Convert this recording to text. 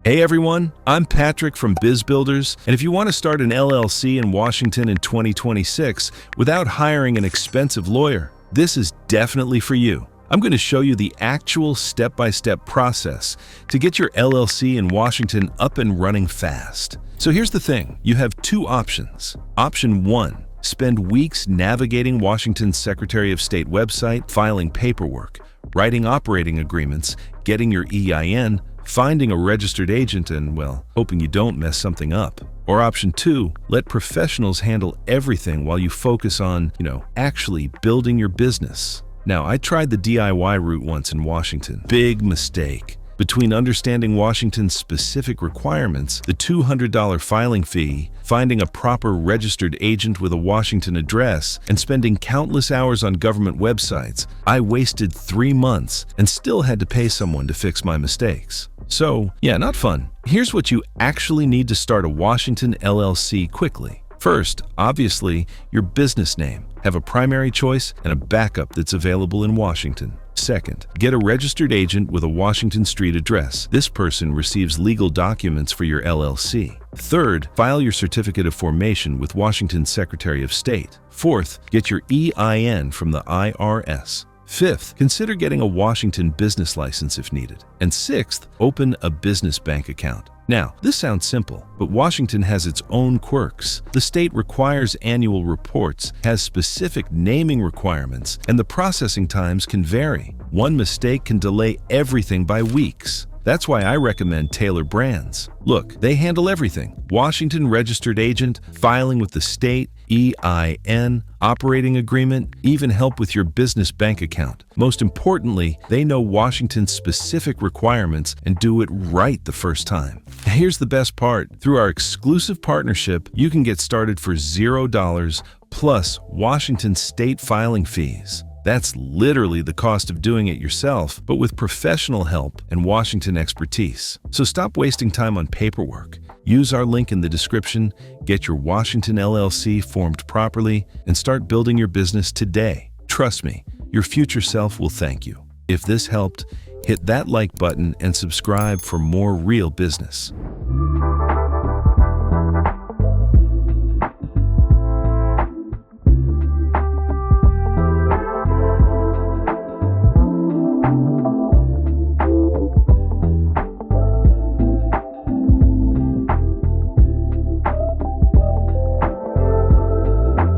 Hey everyone, I'm Patrick from Biz Builders, and if you want to start an LLC in Washington in 2026 without hiring an expensive lawyer, this is definitely for you. I'm going to show you the actual step-by-step process to get your LLC in Washington up and running fast. So here's the thing, you have two options. Option 1, spend weeks navigating Washington's Secretary of State website, filing paperwork, writing operating agreements, getting your EIN, finding a registered agent and, well, hoping you don't mess something up. Or option 2, let professionals handle everything while you focus on, actually building your business. Now, I tried the DIY route once in Washington. Big mistake. Between understanding Washington's specific requirements, the $200 filing fee, finding a proper registered agent with a Washington address, and spending countless hours on government websites, I wasted 3 months and still had to pay someone to fix my mistakes. So, yeah, not fun. Here's what you actually need to start a Washington LLC quickly. First, obviously, your business name. Have a primary choice and a backup that's available in Washington. Second, get a registered agent with a Washington Street address. This person receives legal documents for your LLC. Third, file your certificate of formation with Washington's Secretary of State. Fourth, get your EIN from the IRS. Fifth, consider getting a Washington business license if needed. And sixth, open a business bank account. Now, this sounds simple, but Washington has its own quirks. The state requires annual reports, has specific naming requirements, and the processing times can vary. One mistake can delay everything by weeks. That's why I recommend Taylor Brands. Look, they handle everything. Washington registered agent, filing with the state, EIN, operating agreement, even help with your business bank account. Most importantly, they know Washington's specific requirements and do it right the first time. Here's the best part. Through our exclusive partnership, you can get started for $0 plus Washington state filing fees. That's literally the cost of doing it yourself, but with professional help and Washington expertise. So stop wasting time on paperwork. Use our link in the description, get your Washington LLC formed properly, and start building your business today. Trust me, your future self will thank you. If this helped, hit that like button and subscribe for more real business.